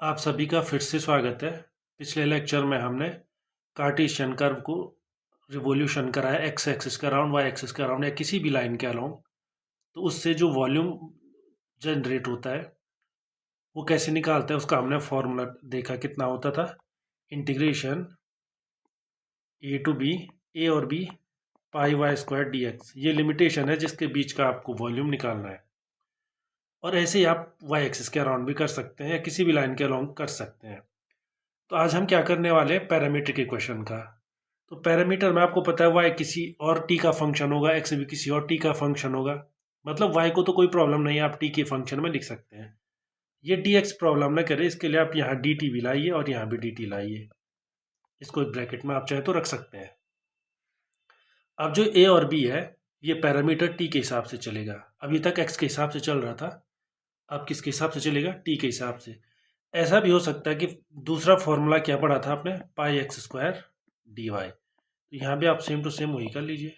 आप सभी का फिर से स्वागत है। पिछले लेक्चर में हमने कार्टेशियन कर्व को रिवोल्यूशन कराया एक्स एक्सिस के अराउंड, वाई एक्सिस के अराउंड या किसी भी लाइन के अराउंड। तो उससे जो वॉल्यूम जनरेट होता है वो कैसे निकालते हैं उसका हमने फॉर्मूला देखा। कितना होता था? इंटीग्रेशन ए टू बी, ए और बी पाई वाई स्क्वायर डी एक्स। ये लिमिटेशन है जिसके बीच का आपको वॉल्यूम निकालना है। और ऐसे ही आप वाई एक्सिस के अराउंड भी कर सकते हैं या किसी भी लाइन के अराउंड कर सकते हैं। तो आज हम क्या करने वाले हैं? पैरामीट्रिक इक्वेशन का। तो पैरामीटर में आपको पता है वाई किसी और टी का फंक्शन होगा, एक्स भी किसी और टी का फंक्शन होगा। मतलब वाई को तो कोई प्रॉब्लम नहीं है, आप टी के फंक्शन में लिख सकते हैं। ये डी एक्स प्रॉब्लम ना करे, इसके लिए आप यहाँ डी टी भी लाइए और यहाँ भी डी टी लाइए। इसको एक ब्रैकेट में आप चाहे तो रख सकते हैं। अब जो ए और बी है ये पैरामीटर टी के हिसाब से चलेगा। अभी तक एक्स के हिसाब से चल रहा था, अब किसके हिसाब से चलेगा? टी के हिसाब से। ऐसा भी हो सकता है कि दूसरा फॉर्मूला क्या पढ़ा था आपने? पाई एक्स स्क्वायर डी वाई। तो यहाँ भी आप सेम टू सेम वही कर लीजिए।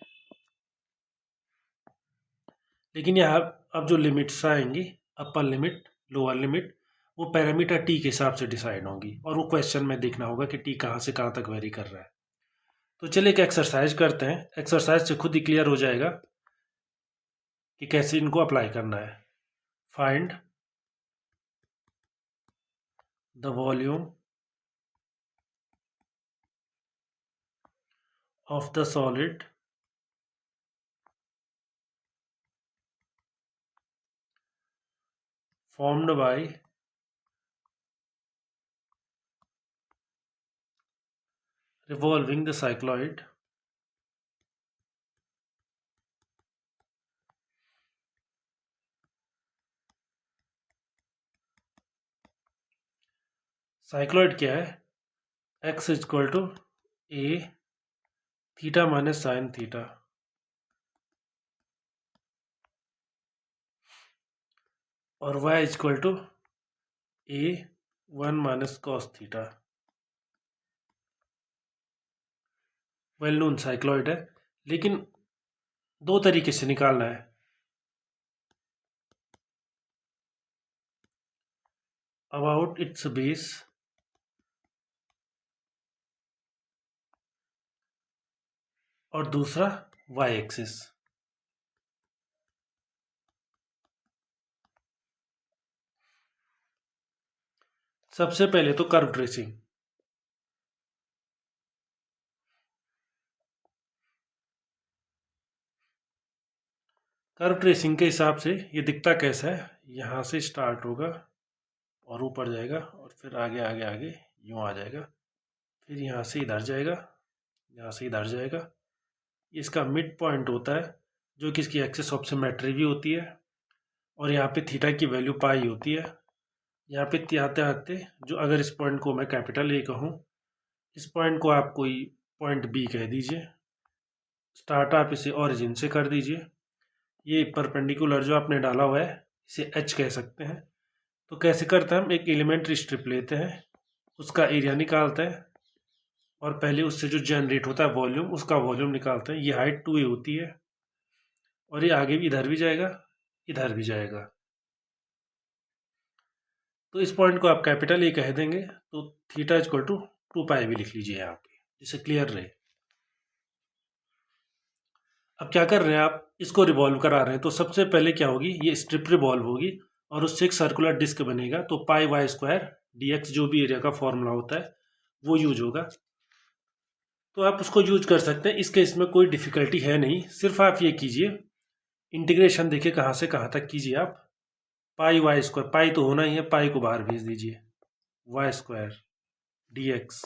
लेकिन यहाँ अब जो लिमिट्स आएंगी, अपर लिमिट लोअर लिमिट, वो पैरामीटर टी के हिसाब से डिसाइड होंगी और वो क्वेश्चन में देखना होगा कि टी कहाँ से कहाँ तक वेरी कर रहा है। तो चलिए एक एक्सरसाइज करते हैं। एक्सरसाइज से खुद ही क्लियर हो जाएगा कि कैसे इनको अप्लाई करना है। Find the volume of the solid formed by revolving the cycloid cycloid क्या है? x equal to a theta minus sine theta और y equal to a one minus cos theta. Well known cycloid है, लेकिन दो तरीके से निकालना है। अबाउट इट्स बेस और दूसरा वाई एक्सिस। सबसे पहले तो कर्व ट्रेसिंग। कर्व ट्रेसिंग के हिसाब से ये दिखता कैसा है? यहाँ से स्टार्ट होगा और ऊपर जाएगा और फिर आगे आगे आगे यूँ आ जाएगा, फिर यहाँ से इधर जाएगा, यहाँ से इधर जाएगा। इसका मिड पॉइंट होता है जो कि इसकी एक्सिस ऑफ सिमेट्री भी होती है और यहाँ पे थीटा की वैल्यू पाई होती है। यहाँ पे आते आते जो अगर इस पॉइंट को मैं कैपिटल ए कहूँ, इस पॉइंट को आप कोई पॉइंट बी कह दीजिए। स्टार्ट आप इसे ओरिजिन से कर दीजिए। ये परपेंडिकुलर जो आपने डाला हुआ है इसे एच कह सकते हैं। तो कैसे करते हैं? हम एक एलिमेंट्री स्ट्रिप लेते हैं, उसका एरिया निकालते हैं और पहले उससे जो जनरेट होता है वॉल्यूम, उसका वॉल्यूम निकालते हैं। ये हाइट 2a होती है और ये आगे भी इधर भी जाएगा, इधर भी जाएगा। तो इस पॉइंट को आप कैपिटल ए कह देंगे। तो थीटा इक्वल टू 2 पाई भी लिख लीजिए यहाँ पे, जिससे क्लियर रहे। अब क्या कर रहे हैं? आप इसको रिवॉल्व करा रहे हैं। तो सबसे पहले क्या होगी? ये स्ट्रिप रिवॉल्व होगी और उससे एक सर्कुलर डिस्क बनेगा। तो पाई वाई स्क्वायर डी एक्स, जो भी एरिया का फॉर्मूला होता है वो यूज होगा। तो आप उसको यूज कर सकते हैं। इसके इसमें कोई डिफिकल्टी है नहीं। सिर्फ आप ये कीजिए, इंटीग्रेशन देखिए कहाँ से कहाँ तक कीजिए आप। पाई वाई स्क्वायर, पाई तो होना ही है, पाई को बाहर भेज दीजिए। वाई स्क्वायर डी एक्स,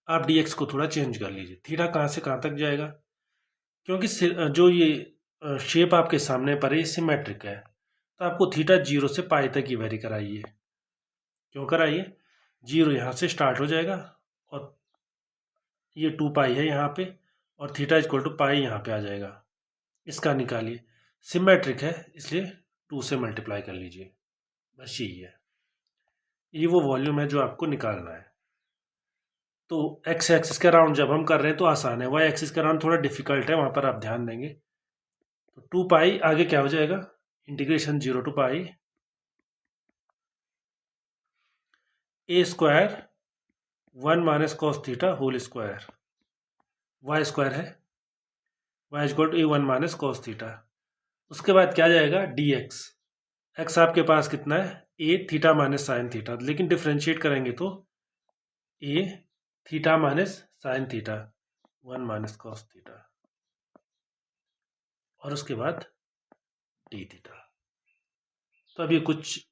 आप डी एक्स को थोड़ा चेंज कर लीजिए। थीटा कहाँ से कहाँ तक जाएगा? क्योंकि जो ये शेप आपके सामने पर है सिमेट्रिक है, तो आपको थीटा 0 से पाई तक ही वेरी कराइए। क्यों कराइए? 0 यहाँ से स्टार्ट हो जाएगा और ये 2 पाई है यहाँ पे और थीटा इक्वल टू पाई यहाँ पे आ जाएगा। इसका निकालिए। सिमेट्रिक है इसलिए 2 से मल्टीप्लाई कर लीजिए। बस यही है। ये वो वॉल्यूम है जो आपको निकालना है। तो एक्स एक्सिस के अराउंड जब हम कर रहे हैं तो आसान है, वाई एक्सिस के अराउंड थोड़ा डिफिकल्ट है, वहाँ पर आप ध्यान देंगे। तो 2 पाई आगे क्या हो जाएगा? Integration 0 to pi a square 1 minus cos theta whole square, y square है, y equal to A1 minus cos theta. उसके बाद क्या जाएगा डी एक्स, एक्स आपके पास कितना है a theta minus sine theta, लेकिन डिफ्रेंशिएट करेंगे तो a theta minus sine theta 1 minus cos theta, और उसके बाद डी थीटा। तो अब ये कुछ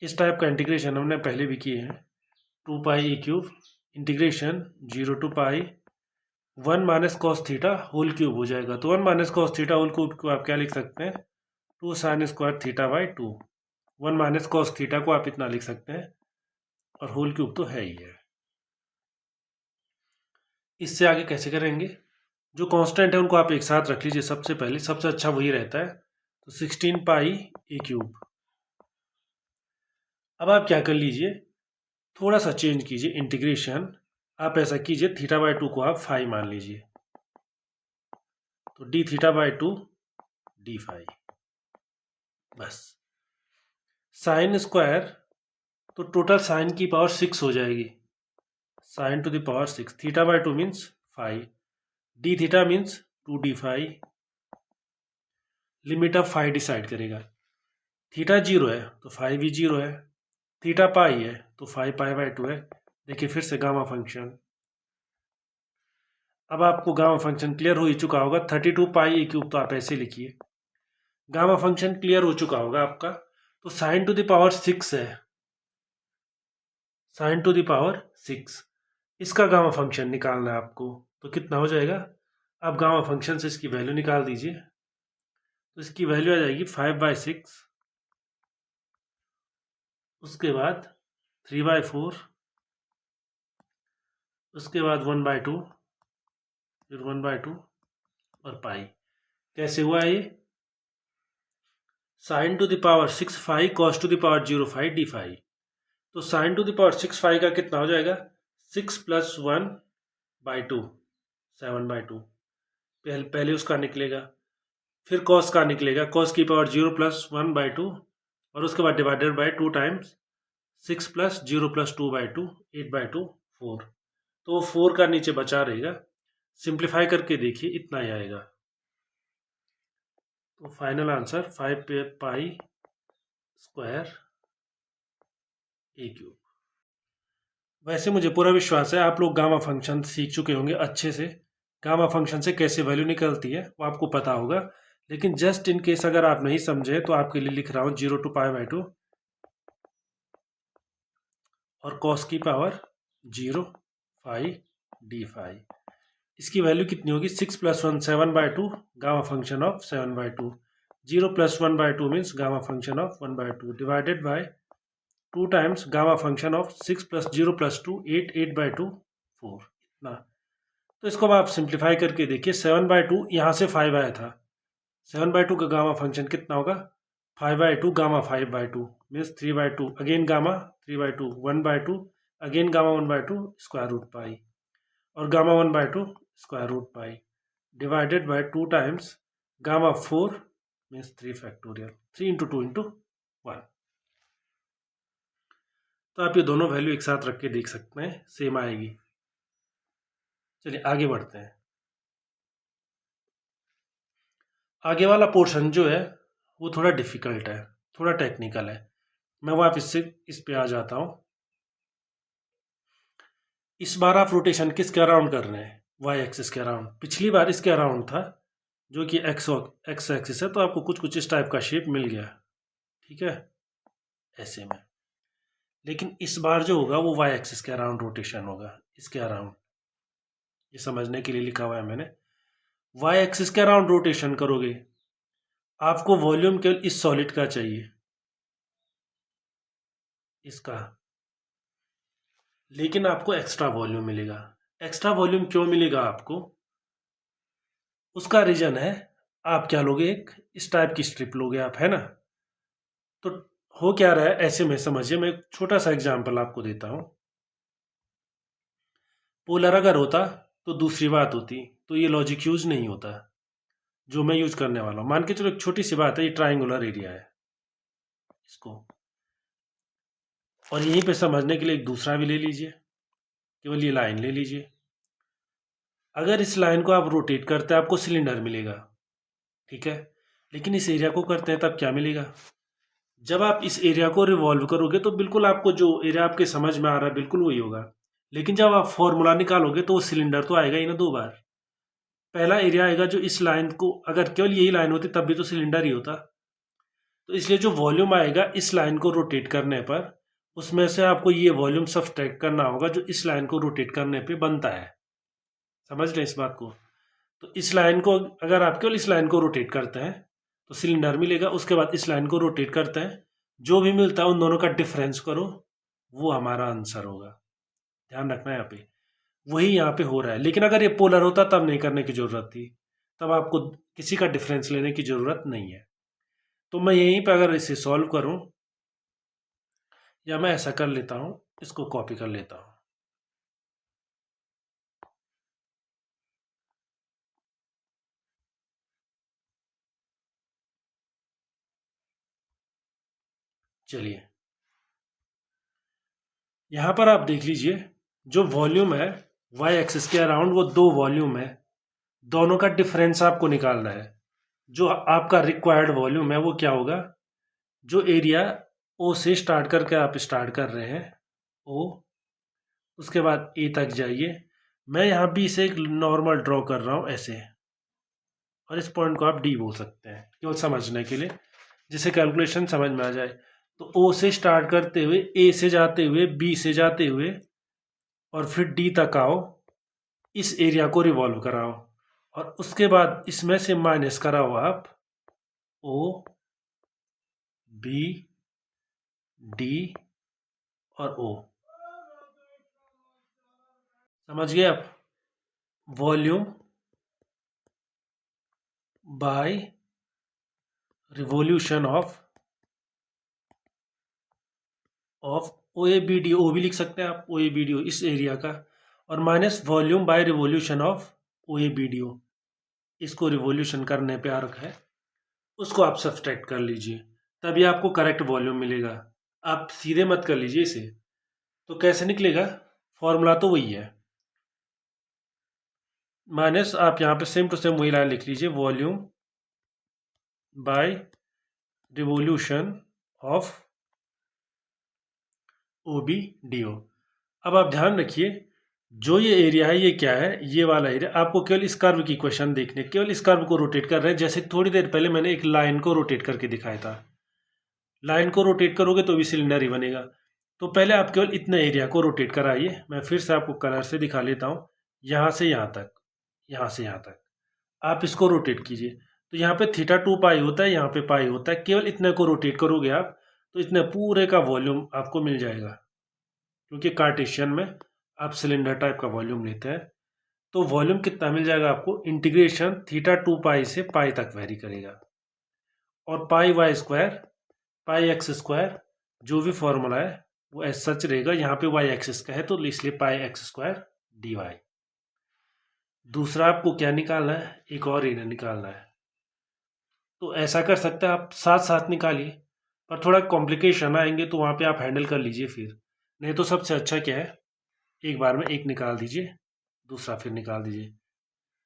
इस टाइप का इंटीग्रेशन हमने पहले भी किए हैं। 2 pi a cube integration 0 to pi 1 minus cos theta whole cube हो जाएगा। तो 1 minus cos theta whole cube को आप क्या लिख सकते हैं 2 sine square theta by 2। 1 minus cos theta को आप इतना लिख सकते हैं, और होल क्यूब तो है ही है। इससे आगे कैसे करेंगे, जो कांस्टेंट है उनको आप एक साथ रख लीजिए। सबसे पहले सबसे अच्छा वही रहता है, तो 16 पाई ए क्यूब। अब आप क्या कर लीजिए, थोड़ा सा चेंज कीजिए इंटीग्रेशन, आप ऐसा कीजिए थीटा बाई 2 को आप फाई मान लीजिए, तो d theta by 2 d phi. बस साइन स्क्वायर, तो टोटल साइन की पावर 6 हो जाएगी, sine to the power 6। Theta by 2 means phi, d theta means 2 d phi. Limit of phi decide करेगा, थीटा 0 है तो फाई भी 0 है, थीटा पाई है तो फाई पाई बाई 2 है। देखिए फिर से गामा फंक्शन, अब आपको गामा फंक्शन क्लियर हो ही चुका होगा। 32 पाई ए क्यूब तो आप ऐसे लिखिए, गामा फंक्शन क्लियर हो चुका होगा आपका। तो साइन टू द पावर 6 है, साइन टू द पावर 6, इसका गामा फंक्शन निकालना है आपको। तो कितना हो जाएगा, आप गामा फंक्शन से इसकी वैल्यू निकाल दीजिए, तो इसकी वैल्यू आ जाएगी 5/6, उसके बाद 3/4, उसके बाद 1/2, फिर 1/2 और पाई। कैसे हुआ ये, sine to the power 6 phi cos to the power 0 phi d phi. तो sine to the power 6 phi का कितना हो जाएगा 6 + 1/2, 7/2। पहले उसका निकलेगा, फिर कॉस का निकलेगा, कॉस की पावर 0 + 1/2, और उसके बाद डिवाइडेड बाई 2 टाइम्स 6 + 0 + 2/2, 8/2, 4। तो वो 4 का नीचे बचा रहेगा, सिंप्लीफाई करके देखिए इतना ही आएगा। तो फाइनल आंसर 5 पाई स्क्वायर ए क्यूब। वैसे मुझे पूरा विश्वास है आप लोग गामा फंक्शन सीख चुके होंगे अच्छे से, गामा फंक्शन से कैसे वैल्यू निकलती है वो आपको पता होगा। लेकिन जस्ट इन केस अगर आप नहीं समझे तो आपके लिए लिख रहा हूँ 0 to पाई/2 और कॉस की पावर 0 फाई डी फाई। इसकी वैल्यू कितनी होगी 6 + 1 7/2, gamma function of 7/2। 0 + 1/2 means gamma function of 1/2 divided by 2 times gamma function of 6 + 0 + 2, 8, 8/2, 4। इतना, तो इसको अब आप सिंप्लीफाई करके देखिए, 7/2 यहाँ से 5 आया था, 7/2 का गामा फंक्शन कितना होगा 5/2 gamma 5/2 means 3/2, again gamma 3/2, 1/2, again gamma 1/2 square root pi, और gamma 1/2 square root pi divided by 2 times gamma 4 means 3 factorial, 3 × 2 × 1। तो आप ये दोनों वैल्यू एक साथ रख के देख सकते हैं, सेम आएगी। चलिए आगे बढ़ते हैं। आगे वाला पोर्शन जो है वो थोड़ा डिफिकल्ट है, थोड़ा टेक्निकल है। मैं वापस से इस पे आ जाता हूँ। इस बार आप रोटेशन किसके अराउंड कर रहे हैं, वाई एक्सिस के अराउंड। पिछली बार इसके अराउंड था जो कि एक्स एक्सिस है, तो आपको कुछ कुछ इस टाइप का शेप मिल गया, ठीक है, ऐसे में। लेकिन इस बार जो होगा वो वाई एक्सिस के अराउंड रोटेशन होगा, इसके अराउंड। ये समझने के लिए लिखा हुआ है मैंने, वाई एक्सिस के अराउंड रोटेशन करोगे, आपको वॉल्यूम केवल इस सॉलिड का चाहिए, इसका, लेकिन आपको एक्स्ट्रा वॉल्यूम मिलेगा। एक्स्ट्रा वॉल्यूम क्यों मिलेगा आपको, उसका रीजन है, आप क्या लोगे, एक इस टाइप की स्ट्रिप लोगे आप, है ना। तो हो क्या रहा है ऐसे में, समझिए मैं एक छोटा सा एग्जांपल आपको देता हूं। पोलर अगर होता तो दूसरी बात होती, तो ये लॉजिक यूज नहीं होता। जो मैं यूज करने वाला हूँ। मान के चलो एक छोटी सी बात है, ये ट्राइंगुलर एरिया है इसको, और यहीं पे समझने के लिए एक दूसरा भी ले लीजिए, केवल ये लाइन ले लीजिए। अगर इस लाइन को आप रोटेट करते हैं आपको सिलेंडर मिलेगा, ठीक है, लेकिन इस एरिया को करते हैं तब क्या मिलेगा? जब आप इस एरिया को रिवॉल्व करोगे तो बिल्कुल आपको जो एरिया आपके समझ में आ रहा है बिल्कुल वही होगा, लेकिन जब आप फॉर्मूला निकालोगे तो वो सिलेंडर तो आएगा ही ना दो बार। पहला एरिया आएगा जो इस लाइन को, अगर केवल यही लाइन होती तब भी तो सिलेंडर ही होता, तो इसलिए जो वॉल्यूम आएगा इस लाइन को रोटेट करने पर, उसमें से आपको ये वॉल्यूम सब्ट्रैक्ट करना होगा जो इस लाइन को रोटेट करने पे बनता है। समझ लें इस बात को। तो इस लाइन को, अगर आप केवल इस लाइन को रोटेट करते हैं तो सिलेंडर मिलेगा, उसके बाद इस लाइन को रोटेट करते हैं, जो भी मिलता है उन दोनों का डिफरेंस करो, वो हमारा आंसर होगा। ध्यान रखना है यहाँ पे, वही यहाँ पे हो रहा है। लेकिन अगर ये पोलर होता तब नहीं करने की जरूरत थी, तब आपको किसी का डिफरेंस लेने की जरूरत नहीं है। तो मैं यहीं पे अगर इसे सॉल्व करूं, या मैं ऐसा कर लेता हूं, इसको कॉपी कर लेता हूं। चलिए यहां पर आप देख लीजिए, जो वॉल्यूम है वाई एक्सिस के अराउंड, वो दो वॉल्यूम है, दोनों का डिफरेंस आपको निकालना है। जो आपका रिक्वायर्ड वॉल्यूम है वो क्या होगा? जो एरिया ओ से स्टार्ट करके आप स्टार्ट कर रहे हैं, ओ, उसके बाद ए तक जाइए। मैं यहाँ बी से एक नॉर्मल ड्रॉ कर रहा हूँ ऐसे, और इस पॉइंट को आप डी बोल सकते हैं केवल समझने के लिए, जिसे कैलकुलेशन समझ में आ जाए। तो ओ से स्टार्ट करते हुए, ए से जाते हुए, बी से जाते हुए, और फिर डी तक आओ, इस एरिया को रिवॉल्व कराओ, और उसके बाद इसमें से माइनस कराओ आप ओ, बी, डी और ओ। समझ गए आप? Volume by revolution of O A B D, O भी लिख सकते हैं आप, ओ ए बी डी ओ इस एरिया का, और minus volume by revolution of O A B D O, इसको रिवॉल्यूशन करने पे आ रखा है, उसको आप सब्सट्रैक्ट कर लीजिए, तभी आपको करेक्ट वॉल्यूम मिलेगा। आप सीधे मत कर लीजिए इसे, तो कैसे निकलेगा? फॉर्मूला तो वही है, माइनस आप यहाँ पे सेम टू सेम वही लाइन लिख लीजिए, volume by revolution of O B D O. अब आप ध्यान रखिए, जो ये एरिया है ये क्या है? ये वाला एरिया, आपको केवल इस कर्व की क्वेश्चन देखने, केवल इस कर्व को रोटेट कर रहे हैं, जैसे थोड़ी देर पहले मैंने एक लाइन को रोटेट करके दिखाया था। लाइन को रोटेट करोगे तो भी सिलेंडर ही बनेगा। तो पहले आप केवल इतने एरिया को रोटेट कराइए, मैं फिर से आपको कलर से दिखा लेता हूँ। यहाँ से यहाँ तक, यहाँ से यहाँ तक आप इसको रोटेट कीजिए, तो यहाँ पे थीटा 2 पाई होता है, यहाँ पे पाई होता है, केवल इतने को रोटेट करोगे आप तो इतने पूरे का वॉल्यूम आपको मिल जाएगा, क्योंकि कार्टेशियन में आप सिलेंडर टाइप का वॉल्यूम लेते हैं। तो वॉल्यूम कितना मिल जाएगा आपको? इंटीग्रेशन थीटा 2 पाई से पाई तक वेरी करेगा, और पाई वाई स्क्वायर, पाई एक्स स्क्वायर, जो भी फॉर्मूला है वो एज सच रहेगा। यहाँ पे वाई एक्सिस का है तो इसलिए पाई एक्स स्क्वायर डी वाई। दूसरा आपको क्या निकालना है? एक और एरिया निकालना है, तो ऐसा कर सकते हैं आप साथ साथ निकालिए, पर थोड़ा कॉम्प्लिकेशन आएंगे तो वहाँ पे आप हैंडल कर लीजिए फिर। नहीं तो सबसे अच्छा क्या है, एक बार में एक निकाल दीजिए, दूसरा फिर निकाल दीजिए।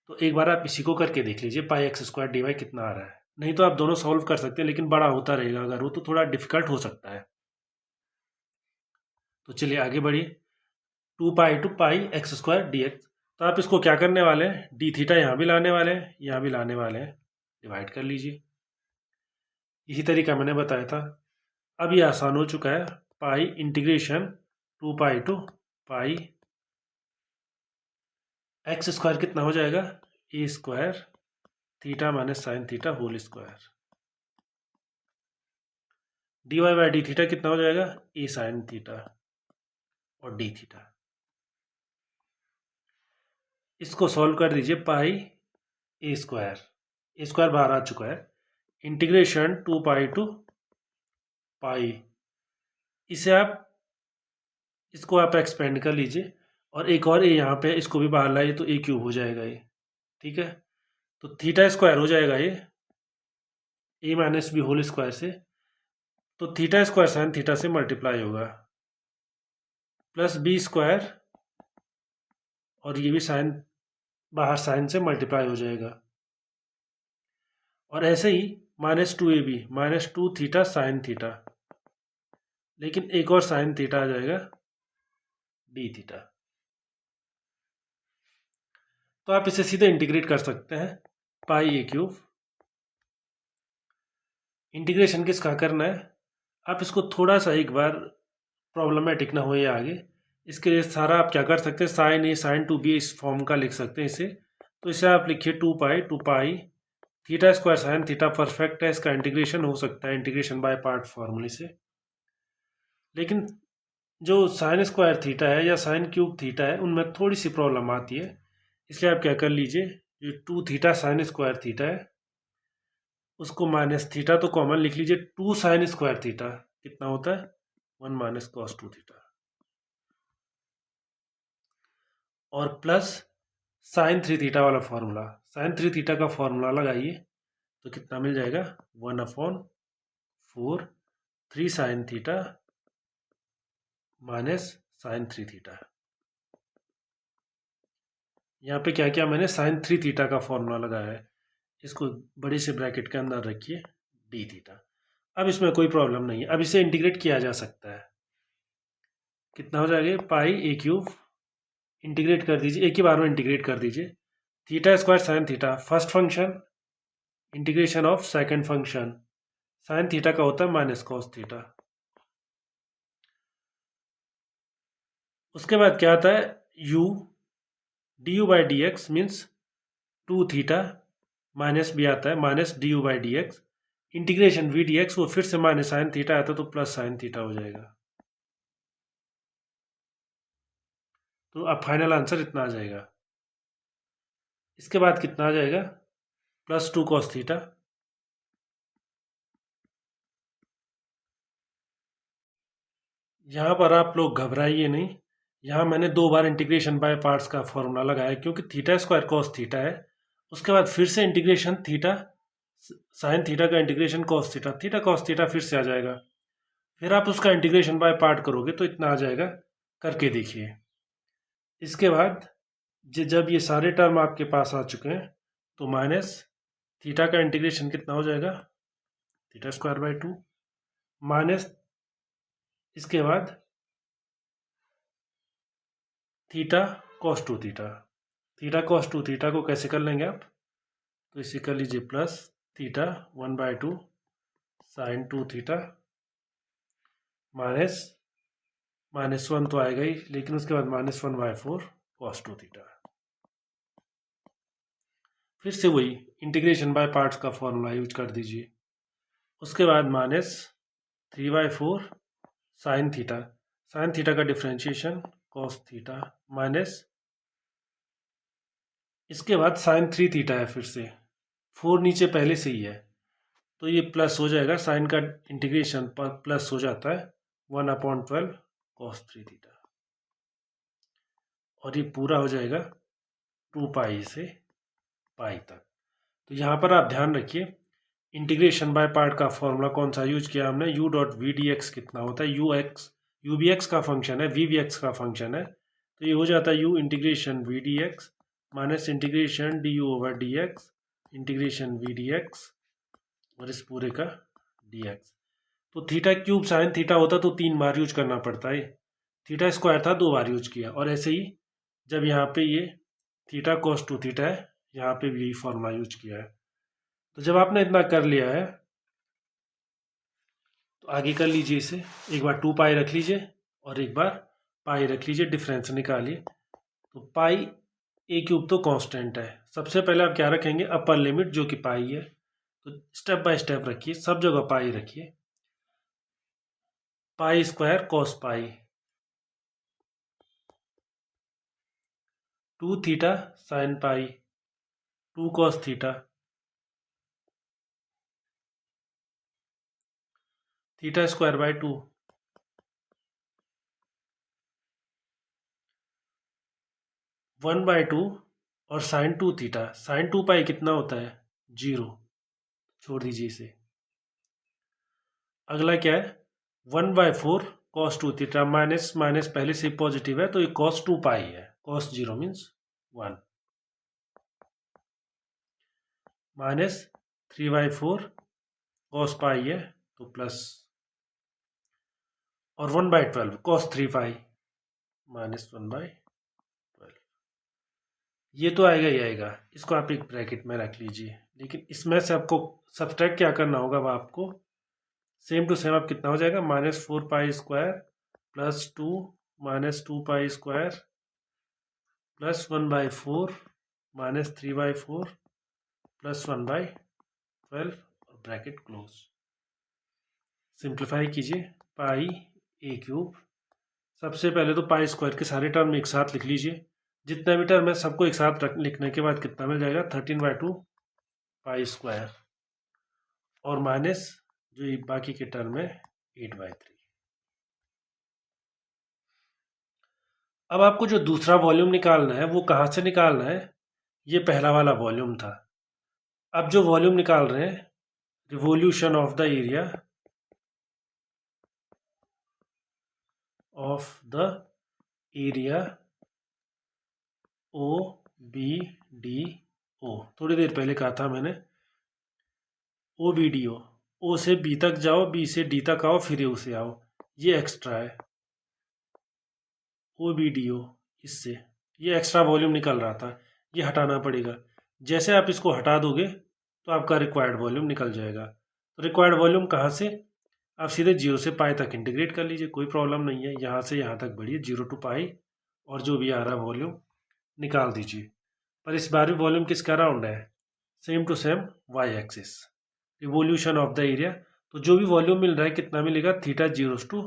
तो एक बार आप इसी को करके देख लीजिए, पाई एक्स स्क्वायर डी वाई कितना आ रहा है। नहीं तो आप दोनों सॉल्व कर सकते हैं, लेकिन बड़ा होता रहेगा अगर वो, तो थोड़ा डिफिकल्ट हो सकता है। तो चलिए आगे बढ़िए, 2 pi to pi x square d x. तो आप इसको क्या करने वाले हैं? डी थीटा यहाँ भी लाने वाले हैं, यहाँ भी लाने वाले हैं, डिवाइड कर लीजिए। यही तरीका मैंने बताया था। अब ये आसान हो चुका है, pi integration 2 pi to pi x square कितना हो जाएगा? A square theta minus sine theta whole square, d y by d theta कितना हो जाएगा? ए साइन थीटा और डी थीटा। इसको सॉल्व कर दीजिए, पाई ए स्क्वायर बाहर आ चुका है, इंटीग्रेशन 2 पाई टू पाई, इसे आप, इसको आप एक्सपेंड कर लीजिए, और एक और ए यहाँ पे, इसको भी बाहर लाइए तो ए क्यूब हो जाएगा ये, ठीक है। तो थीटा स्क्वायर हो जाएगा ये ए माइनस बी होल स्क्वायर से, तो थीटा स्क्वायर साइन थीटा से मल्टीप्लाई होगा प्लस बी स्क्वायर, और ये भी साइन बाहर साइन से मल्टीप्लाई हो जाएगा, और ऐसे ही -2ab -2 थीटा साइन थीटा, लेकिन एक और साइन थीटा आ जाएगा डी थीटा। तो आप इसे सीधे इंटीग्रेट कर सकते हैं पाई ए क्यूब। इंटीग्रेशन किसका करना है, आप इसको थोड़ा सा एक बार प्रॉब्लमेटिक ना हो ये आगे, इसके लिए सारा आप क्या कर सकते हैं, साइन ए साइन 2b इस फॉर्म का लिख सकते हैं इसे। तो इसे आप लिखिए 2 pi theta square sine theta perfect है, इसका इंटीग्रेशन हो सकता है इंटीग्रेशन बाय पार्ट फॉर्मूले से। लेकिन जो साइन स्क्वायर थीटा है या साइन क्यूब थीटा है उनमें थोड़ी सी प्रॉब्लम आती है, इसलिए आप क्या कर लीजिए, ये 2 थीटा साइन स्क्वायर थीटा है उसको माइनस थीटा तो कॉमन लिख लीजिए, 2 साइन स्क्वायर थीटा कितना होता है 1 - cos 2 थीटा, और प्लस साइन 3 थीटा वाला फॉर्मूला, साइन 3 थीटा का फॉर्मूला लगाइए तो कितना मिल जाएगा 1/4 3 sine theta minus sine 3 theta. यहाँ पे क्या क्या मैंने साइन 3 थीटा का फॉर्मूला लगाया है, इसको बड़ी से ब्रैकेट के अंदर रखिए डी थीटा। अब इसमें कोई प्रॉब्लम नहीं है, अब इसे इंटीग्रेट किया जा सकता है। कितना हो जाएगा पाई ए क्यूब, इंटीग्रेट कर दीजिए एक ही बार में इंटीग्रेट कर दीजिए, theta square sine theta first function integration of second function sine theta का होता है माइनस कॉस थीटा। उसके बाद क्या आता है u d u by d x means 2 theta minus भी आता है minus d u by d x, integration v d x वो फिर से माइनस साइन थीटा आता तो प्लस साइन थीटा हो जाएगा। तो अब फाइनल आंसर इतना आ जाएगा। इसके बाद कितना आ जाएगा +2 cos थीटा, यहाँ पर आप लोग घबराइए नहीं, यहाँ मैंने 2 बार इंटीग्रेशन बाय पार्ट्स का फॉर्मूला लगाया क्योंकि थीटा स्क्वायर कॉस थीटा है, उसके बाद फिर से इंटीग्रेशन थीटा साइन थीटा का integration cos theta, theta cos theta फिर से आ जाएगा, फिर आप उसका इंटीग्रेशन बाय पार्ट करोगे तो इतना आ जाएगा, करके देखिए। इसके बाद जब ये सारे टर्म आपके पास आ चुके हैं तो माइनस थीटा का इंटीग्रेशन कितना हो जाएगा थीटा स्क्वायर बाय 2 माइनस, इसके बाद theta cos 2 theta, theta cos 2 theta को कैसे कर लेंगे आप, तो इसे कर लीजिए plus theta 1/2 sine 2 theta minus -1 तो आएगा ही, लेकिन उसके बाद -1/4 cos 2 थीटा। फिर से वही इंटीग्रेशन बाय पार्ट्स का फॉर्मूला यूज कर दीजिए, उसके बाद -3/4 साइन थीटा का डिफ्रेंशिएशन cos थीटा माइनस, इसके बाद साइन 3 थीटा है, फिर से 4 नीचे पहले से ही है तो ये प्लस हो जाएगा, साइन का इंटीग्रेशन पर प्लस हो जाता है 1/12 cos 3 थीटा, और ये पूरा हो जाएगा 2 पाई से पाई तक। तो यहाँ पर आप ध्यान रखिए इंटीग्रेशन बाय पार्ट का फॉर्मूला कौन सा यूज किया हमने, u dot v d x कितना होता है, यू बी एक्स का फंक्शन है, वी वी एक्स का फंक्शन है, तो ये हो जाता है u integration v d x minus integration d u over d x integration v d x और इस पूरे का डी एक्स। तो थीटा क्यूब साइन थीटा होता तो 3 बार यूज करना पड़ता है, थीटा स्क्वायर था 2 बार यूज किया, और ऐसे ही जब यहाँ पे ये थीटा cos 2 थीटा है यहाँ पे भी यही फॉर्मूला यूज किया है। तो जब आपने इतना कर लिया है तो आगे कर लीजिए इसे, एक बार 2 पाई रख लीजिए और एक बार पाई रख लीजिए, डिफरेंस निकालिए। तो पाई ए क्यूब तो कांस्टेंट है, सबसे पहले आप क्या रखेंगे अपर लिमिट जो कि पाई है, तो स्टेप बाय स्टेप रखिए, सब जगह पाई रखिए, pi square cos pi 2 theta sine pi 2 cos theta theta square by 2 1/2 और साइन 2 थीटा, साइन 2 पाई कितना होता है 0, छोड़ दीजिए इसे। अगला क्या है 1/4 cos 2 थीटा, माइनस माइनस पहले से पॉजिटिव है तो ये cos 2 पाई है, cos 0 मीन्स 1, माइनस 3/4 cos पाई है तो प्लस, और 1/12 cos 3 पाई माइनस 1/12, ये तो आएगा ही आएगा, इसको आप एक ब्रैकेट में रख लीजिए। लेकिन इसमें से आपको सब्ट्रैक्ट क्या करना होगा, वह आपको सेम टू सेम आप कितना हो जाएगा -4 pi square plus 2 -2 pi square plus 1/4 -3/4 plus 1/12 और ब्रैकेट क्लोज। सिंप्लीफाई कीजिए, पाई ए क्यूब, सबसे पहले तो पाई स्क्वायर के सारे टर्म एक साथ लिख लीजिए, जितना भी टर्म है सबको एक साथ लिखने के बाद कितना मिल जाएगा 13/2 पाई स्क्वायर, और माइनस जो ये बाकी के टर्म है 8/3। अब आपको जो दूसरा वॉल्यूम निकालना है वो कहाँ से निकालना है, ये पहला वाला वॉल्यूम था। अब जो वॉल्यूम निकाल रहे हैं revolution of the area OBDO, थोड़ी देर पहले कहा था मैंने OBDO, ओ से बी तक जाओ, बी से डी तक आओ, फिर यू से आओ, ये एक्स्ट्रा है OBDO, इससे ये एक्स्ट्रा वॉल्यूम निकल रहा था, ये हटाना पड़ेगा। जैसे आप इसको हटा दोगे तो आपका रिक्वायर्ड वॉल्यूम निकल जाएगा। तो रिक्वायर्ड वॉल्यूम कहाँ से, आप सीधे 0 से पाई तक इंटीग्रेट कर लीजिए, कोई प्रॉब्लम नहीं है, यहाँ से यहाँ तक बढ़िए 0 to पाई, और जो भी आ रहा है वॉल्यूम निकाल दीजिए। पर इस बार भी वॉल्यूम किसका राउंड है, same to same y axis, revolution of the area. तो जो भी वॉल्यूम मिल रहा है कितना मिलेगा थीटा 0 to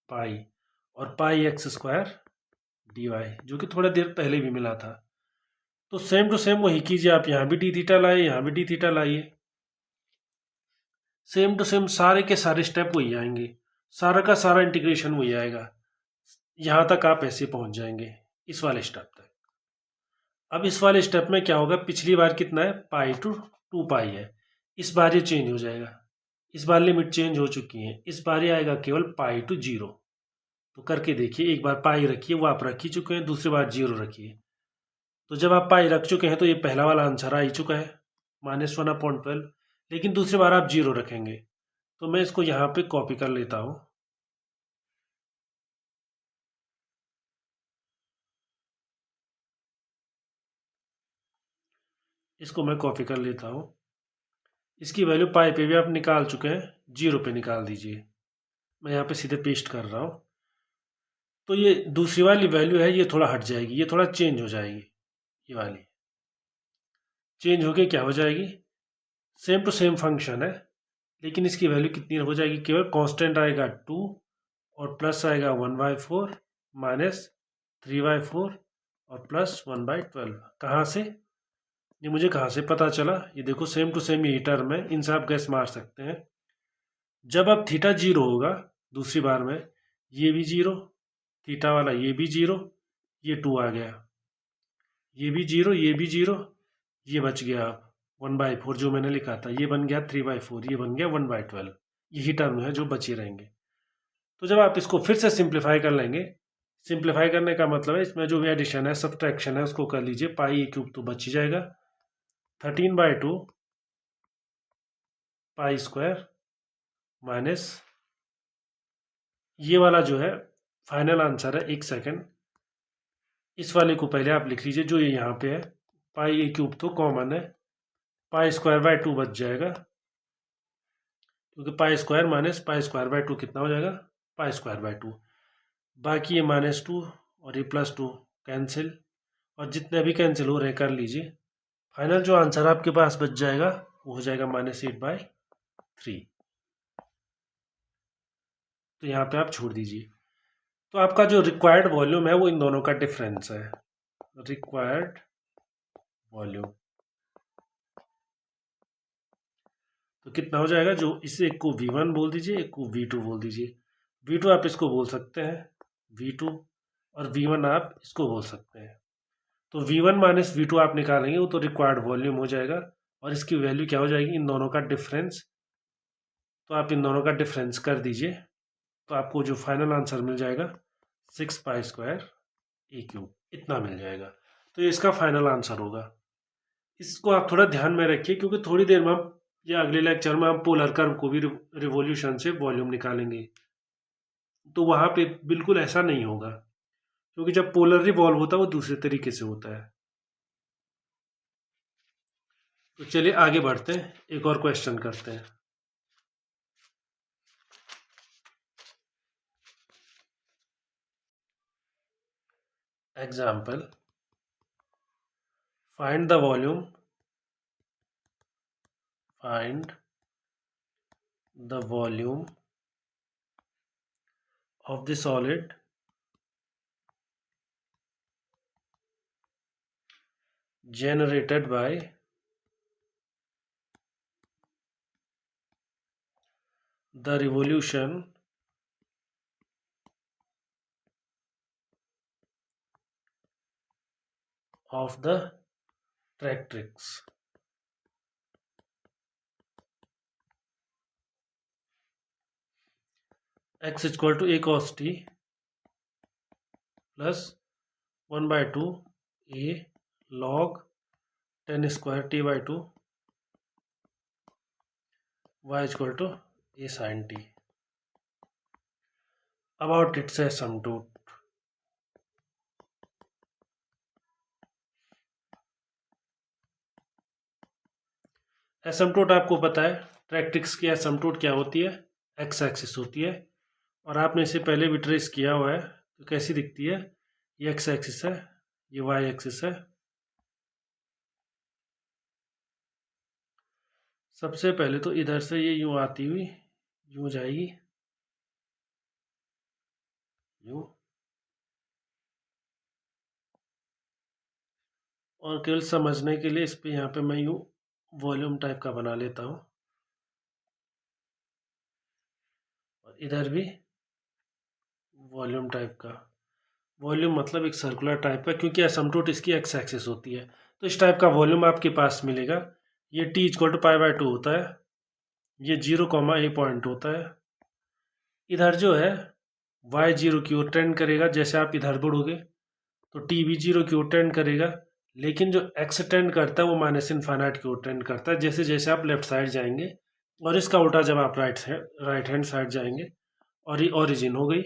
पाई और पाई एक्स स्क्वायर डी वाई, जो कि थोड़ा देर पहले भी मिला था। तो सेम टू सेम वही कीजिए, आप यहाँ भी डी थीटा लाइए, यहाँ भी डी थीटा लाइए, सेम टू सेम सारे के सारे स्टेप वही आएंगे, सारा का सारा इंटीग्रेशन वही आएगा, यहाँ तक आप ऐसे पहुँच जाएंगे इस वाले स्टेप तक। अब इस वाले स्टेप में क्या होगा, पिछली बार कितना है पाई टू 2 पाई है, इस बार ये चेंज हो जाएगा, इस बार लिमिट चेंज हो चुकी है, इस बार ये आएगा केवल पाई टू 0। तो करके देखिए, एक बार पाई रखिए वो आप रख ही चुके हैं, दूसरी बार 0 रखिए। तो जब आप पाई रख चुके हैं तो ये पहला वाला आंसर आ ही चुका है -1/12, लेकिन दूसरी बार आप 0 रखेंगे। तो मैं इसको यहाँ पे कॉपी कर लेता हूँ, इसको मैं कॉपी कर लेता हूँ। इसकी वैल्यू पाई पे भी आप निकाल चुके हैं, 0 पे निकाल दीजिए, मैं यहाँ पे सीधे पेस्ट कर रहा हूँ। तो ये दूसरी वाली वैल्यू है, ये थोड़ा हट जाएगी, ये थोड़ा चेंज हो जाएगी, ये वाली चेंज होके क्या हो जाएगी, सेम टू सेम फंक्शन है, लेकिन इसकी वैल्यू कितनी हो जाएगी, केवल कांस्टेंट आएगा 2 और प्लस आएगा 1/4 माइनस 3/4 और प्लस 1/12। कहाँ से, ये मुझे कहाँ से पता चला, ये देखो सेम टू सेम यही टर्म है, इनसे आप गैस मार सकते हैं। जब अब थीटा 0 होगा दूसरी बार में, ये भी 0, थीटा वाला ये भी 0, ये 2 आ गया, ये भी 0, ये भी 0, ये बच गया अब 1/4 जो मैंने लिखा था, ये बन गया 3/4, ये बन गया 1/12, यही टर्म है जो बचे रहेंगे। तो जब आप इसको फिर से सिंप्लीफाई कर लेंगे, सिंप्लीफाई करने का मतलब है इसमें जो भी एडिशन है सब्ट्रैक्शन है उसको कर लीजिए, पाई ए क्यूब तो बच ही जाएगा, 13/2 पाई स्क्वायर माइनस ये वाला जो है फाइनल आंसर है, एक सेकेंड, इस वाले को पहले आप लिख लीजिए जो ये यहाँ पे है, पाई ए क्यूब तो कॉमन है, पाई स्क्वायर बाय 2 बच जाएगा, क्योंकि pi square minus pi square by 2 कितना हो जाएगा पाई स्क्वायर बाय 2, बाकी ये -2 और ये +2 कैंसिल, और जितने भी कैंसिल हो रहे कर लीजिए, फाइनल जो आंसर आपके पास बच जाएगा वो हो जाएगा -8/3। तो यहाँ पे आप छोड़ दीजिए। तो आपका जो रिक्वायर्ड वॉल्यूम है वो इन दोनों का डिफरेंस है, रिक्वायर्ड वॉल्यूम। तो कितना हो जाएगा, जो इसे एक को V1 बोल दीजिए, एक को V2 बोल दीजिए, V2 आप इसको बोल सकते हैं V2, और V1 आप इसको बोल सकते हैं। तो V1 माइनस V2 आप निकालेंगे, वो तो रिक्वायर्ड वॉल्यूम हो जाएगा, और इसकी वैल्यू क्या हो जाएगी, इन दोनों का डिफरेंस। तो आप इन दोनों का डिफरेंस कर दीजिए, तो आपको जो फाइनल आंसर मिल जाएगा 6π² E³ इतना मिल जाएगा। तो ये इसका फाइनल आंसर होगा। इसको आप थोड़ा ध्यान में रखिए, क्योंकि थोड़ी देर में हम या अगले लेक्चर में हम पोलर कर्व को भी रिवॉल्यूशन से वॉल्यूम निकालेंगे, तो वहां पे बिल्कुल ऐसा नहीं होगा, क्योंकि जब पोलर रिवॉल्व होता है वो दूसरे तरीके से होता है। तो चलिए आगे बढ़ते हैं, एक और क्वेश्चन करते हैं। Example, find the volume, find the volume of the solid generated by the revolution of the tractrix. X is equal to a cos t plus 1/2 a log tan square t by 2 y is equal to a sin t. About its asymptote. Asymptote आपको पता है, ट्रैक्ट्रिक्स की asymptote क्या होती है, x axis होती है, और आपने इसे पहले भी ट्रेस किया हुआ है। तो कैसी दिखती है, ये एक्स एक्सिस है, ये वाई एक्सिस है। सबसे पहले तो इधर से ये यूं आती हुई यूं जाएगी, यूं, और केवल समझने के लिए इस पे यहाँ पे मैं यूं वॉल्यूम टाइप का बना लेता हूँ, और इधर भी वॉल्यूम टाइप का। वॉल्यूम मतलब एक सर्कुलर टाइप का, क्योंकि एसिम्प्टोट इसकी एक्स एक्सिस होती है। तो इस टाइप का वॉल्यूम आपके पास मिलेगा। ये t इक्वल टू π/2 होता है, ये 0, a पॉइंट होता है। इधर जो है y 0 की ओर टेंड करेगा, जैसे आप इधर बढ़ोगे तो t भी 0 की ओर टेंड करेगा, लेकिन जो x टेंड करता है वो माइनस इनफाइनाइट की ओर टेंड करता है, जैसे जैसे आप लेफ्ट साइड जाएंगे। और इसका उल्टा जब आप राइट हैंड साइड जाएंगे, और ये ओरिजिन हो गई।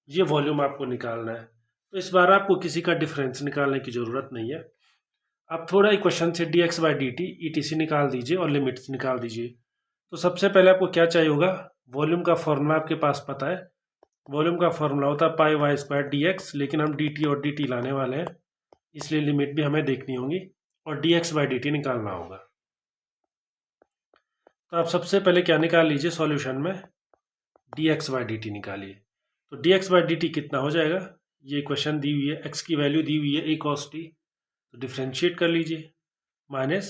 ये वॉल्यूम आपको निकालना है। तो इस बार आपको किसी का डिफरेंस निकालने की ज़रूरत नहीं है। आप थोड़ा इक्वेशन से dx/dt ETC निकाल दीजिए और लिमिट्स निकाल दीजिए। तो सबसे पहले आपको क्या चाहिए होगा, वॉल्यूम का फॉर्मूला आपके पास पता है। वॉल्यूम का फॉर्मूला होता है πy² dx, लेकिन हम dt और dt लाने वाले हैं, इसलिए लिमिट भी हमें देखनी होगी और dx/dt निकालना होगा। तो आप सबसे पहले क्या निकाल लीजिए, सॉल्यूशन में dx/dt निकालिए। तो dx/dt कितना हो जाएगा, ये इक्वेशन दी हुई है, x की वैल्यू दी हुई है a cos t, तो डिफ्रेंशिएट कर लीजिए, minus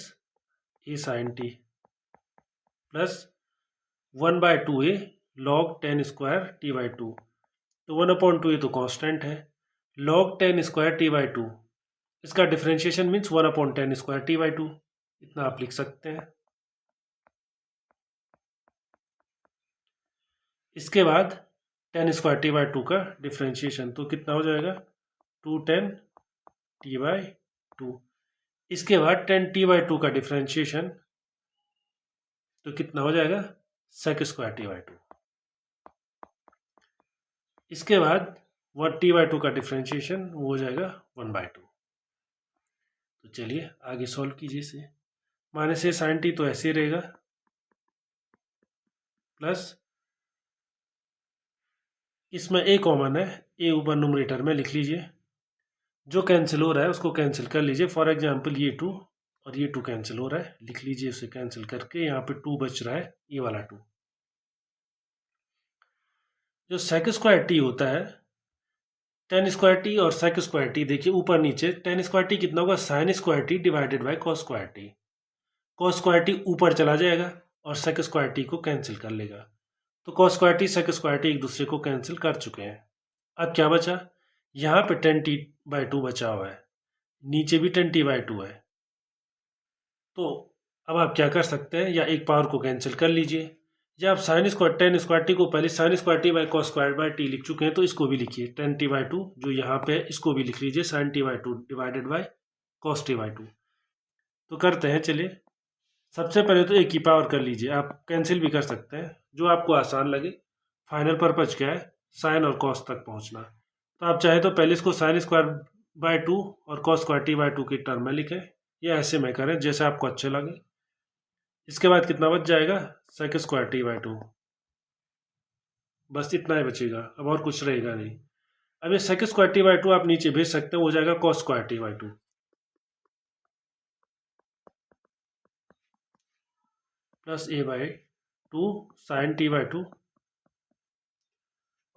a sin t plus 1/2a log tan square t by 2। तो 1/2a तो कांस्टेंट है, log tan square t by 2, इसका differentiation means 1/tan square t by 2, इतना आप लिख सकते हैं। इसके बाद tan स्क्वायर t by 2 का डिफ्रेंशिएशन तो कितना हो जाएगा, 2tan t by 2। इसके बाद tan t by 2 का डिफ्रेंशिएशन तो कितना हो जाएगा, sec स्क्वायर t by 2। इसके बाद t by 2 का डिफ्रेंशिएशन वो हो जाएगा 1/2। तो चलिए आगे सॉल्व कीजिए इसे। माइनस a sin t तो ऐसे ही रहेगा, प्लस इसमें a कॉमन है, a ऊपर न्यूमरेटर में लिख लीजिए, जो कैंसिल हो रहा है उसको कैंसिल कर लीजिए। फॉर एग्जांपल ये 2 और ये 2 कैंसिल हो रहा है, लिख लीजिए उसे कैंसिल करके, यहाँ पे 2 बच रहा है, ये वाला 2। जो सेक स्क्वायर टी होता है, tan स्क्वायर टी और सेक स्क्वायर टी, देखिए ऊपर नीचे, tan स्क्वायर टी कितना होगा, sin square t divided by cos square t. cos square t ऊपर चला जाएगा और सेक स्क्वायर टी को कैंसिल कर लेगा। तो cos square t sec square t एक दूसरे को कैंसिल कर चुके हैं। अब क्या बचा, यहाँ पे tan t by 2 बचा हुआ है, नीचे भी 10t/2 है। तो अब आप क्या कर सकते हैं, या एक पावर को कैंसिल कर लीजिए, या आप साइन स्क्वायर 10 स्क्वायर टी को पहले sign square T by cos square by T लिख चुके हैं, तो इसको भी लिखिए 10t/2 जो यहाँ पे है, इसको भी लिख लीजिए sign t/2 divided by cos t/2। तो करते हैं, चलिए। सबसे पहले तो एक की पावर कर लीजिए, आप कैंसिल भी कर सकते हैं, जो आपको आसान लगे। फाइनल पर्पज क्या है, साइन और कॉस तक पहुंचना। तो आप चाहे तो पहले इसको साइन स्क्वायर बाय 2 और कॉस स्क्वायर t/2 की टर्म में लिखें, या ऐसे में करें जैसे आपको अच्छे लगे। इसके बाद कितना बच जाएगा, सेक स्क्वायर t/2। बस इतना ही बचेगा, अब और कुछ रहेगा नहीं। अब ये सेक स्क्वायर t/2 आप नीचे भेज सकते हैं, हो जाएगा cos square t/2 plus a/2 sign t/2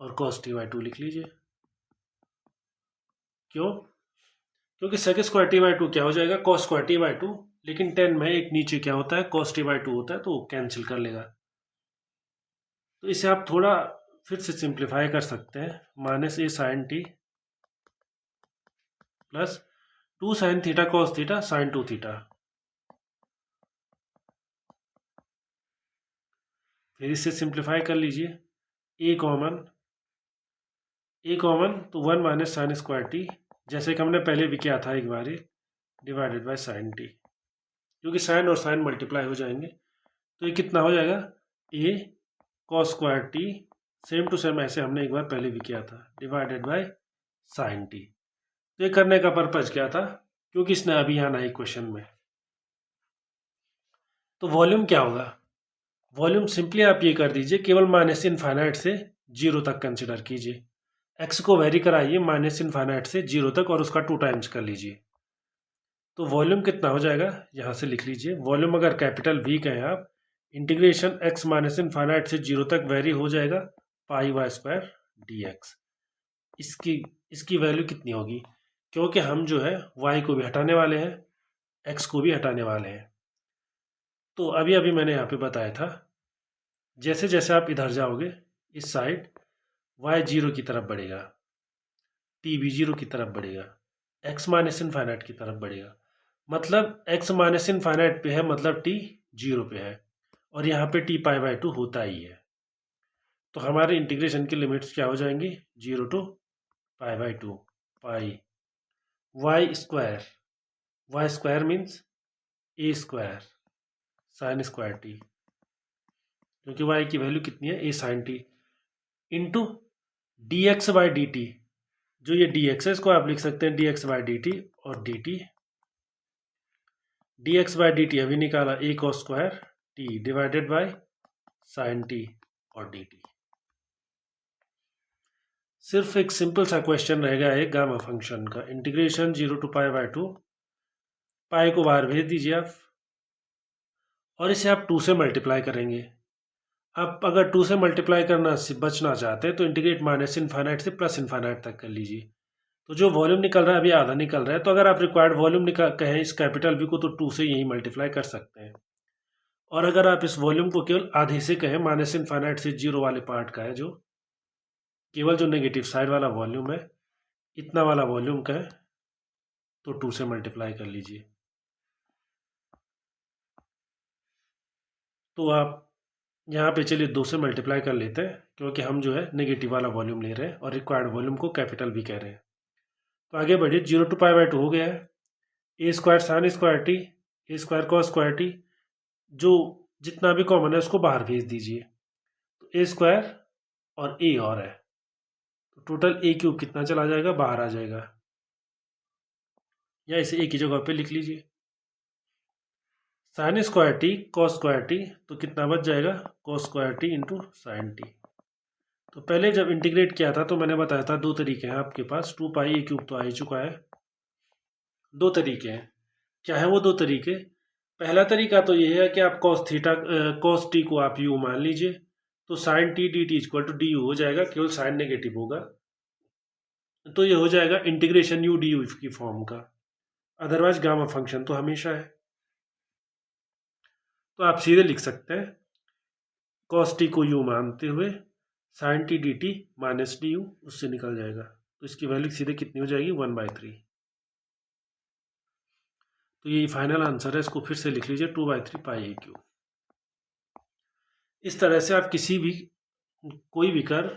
और कॉस t/2 लिख लीजिए। क्यों? क्योंकि सेक स्क्वायर t/2 क्या हो जाएगा, कॉस स्क्वायर t/2, लेकिन 10 में एक नीचे क्या होता है, कॉस t/2 होता है, तो वो कैंसिल कर लेगा। तो इसे आप थोड़ा फिर से सिंप्लीफाई कर सकते हैं, minus a sine t plus 2 sine theta cos theta sine 2 theta. फिर इसे सिंप्लीफाई कर लीजिए, ए कॉमन तो 1 माइनस साइन स्क्वायर टी, जैसे कि हमने पहले भी किया था एक बार, डिवाइडेड बाय साइन टी, क्योंकि साइन और साइन मल्टीप्लाई हो जाएंगे। तो ये कितना हो जाएगा, a cos square t, same to same ऐसे हमने एक बार पहले भी किया था, डिवाइडेड बाय साइन टी। तो ये करने का पर्पज क्या था, क्योंकि इसने अभी आना है क्वेश्चन में। तो वॉल्यूम क्या होगा, वॉल्यूम सिंपली आप ये कर दीजिए, केवल माइनस इनफाइनाइट से 0 तक कंसिडर कीजिए। एक्स को वेरी कराइए माइनस इनफाइनाइट से 0 तक और उसका 2 टाइम्स कर लीजिए। तो वॉल्यूम कितना हो जाएगा, यहाँ से लिख लीजिए। वॉल्यूम अगर कैपिटल वी कहें आप, इंटीग्रेशन एक्स माइनस इनफाइनाइट से 0 तक वेरी हो जाएगा पाई वाई स्क्वायर डी एक्स। इसकी वैल्यू कितनी होगी, क्योंकि हम जो है y को भी हटाने वाले हैं, x को भी हटाने वाले हैं। तो अभी अभी मैंने यहाँ पे बताया था, जैसे जैसे आप इधर जाओगे इस साइड, y 0 की तरफ बढ़ेगा, t भी 0 की तरफ बढ़ेगा, x माइनस इनफाइनाइट की तरफ बढ़ेगा। मतलब x माइनस इनफाइनाइट पे है, मतलब t 0 पे है, और यहाँ पे t π/2 होता ही है। तो हमारे इंटीग्रेशन की लिमिट्स क्या हो जाएंगी, 0 to π/2 pi y square means a square sine square t, क्योंकि वाई की वैल्यू कितनी है, a sine t, into d x by d t. जो ये डी एक्स है इसको आप लिख सकते हैं d x by d t, और d x by d t अभी निकाला, a cos square t divided by sine t और डी टी। सिर्फ एक सिंपल सा क्वेश्चन रहेगा एक गामा फंक्शन का, इंटीग्रेशन 0 टू π/2, पाई को बाहर भेज दीजिए आप, और इसे आप 2 से मल्टीप्लाई करेंगे। आप अगर 2 से मल्टीप्लाई करना से बचना चाहते हैं तो इंटीग्रेट माइनस इनफाइनाइट से प्लस इनफाइनाइट तक कर लीजिए। तो जो वॉल्यूम निकल रहा है अभी आधा निकल रहा है, तो अगर आप रिक्वायर्ड वॉल्यूम निकाल कहें इस कैपिटल वी को, तो 2 से यही मल्टीप्लाई कर सकते हैं। और अगर आप इस वॉल्यूम को केवल आधे से कहें, माइनस इनफाइनाइट से 0 वाले पार्ट का है, जो केवल जो नेगेटिव साइड वाला वॉल्यूम है, इतना वाला वॉल्यूम का है, तो 2 से मल्टीप्लाई कर लीजिए। तो आप यहाँ पे चलिए 2 से मल्टीप्लाई कर लेते हैं, क्योंकि हम जो है नेगेटिव वाला वॉल्यूम ले रहे हैं और रिक्वायर्ड वॉल्यूम को कैपिटल वी कह रहे हैं। तो आगे बढ़िए, 0 टू π/2 हो गया है, ए स्क्वायर साइन स्क्वायर टी, ए स्क्वायर कॉस स्क्वायर टी, जो जितना भी कॉमन है उसको बाहर भेज दीजिए। तो ए स्क्वायर और ए और है, तो टोटल ए क्यूब कितना चला जाएगा, बाहर आ जाएगा, या इसे ए की जगह पे लिख लीजिए। Sign square T cos square T, तो कितना बच जाएगा, cos square T into sine T. तो पहले जब इंटीग्रेट किया था तो मैंने बताया था 2 तरीके हैं आपके पास, 2 पाई ए क्यूब तो आ ही चुका है। 2 तरीके हैं, क्या है वो 2 तरीके। पहला तरीका तो ये है कि आप कॉस टी को आप यू मान लीजिए, तो sine t d t equal to d u हो जाएगा, केवल साइन नेगेटिव होगा, तो ये हो जाएगा इंटीग्रेशन यू डी यू की फॉर्म का। अदरवाइज गामा फंक्शन तो हमेशा है, तो आप सीधे लिख सकते हैं कॉस टी को यू मानते हुए sine t d t minus d u, उससे निकल जाएगा। तो इसकी वैल्यू सीधे कितनी हो जाएगी, 1/3। तो ये फाइनल आंसर है, इसको फिर से लिख लीजिए 2/3 पाई ए क्यू। इस तरह से आप किसी भी कोई भी कर्व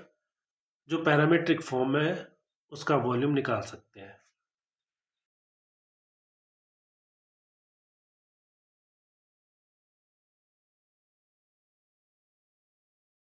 जो पैरामीट्रिक फॉर्म में है उसका वॉल्यूम निकाल सकते हैं।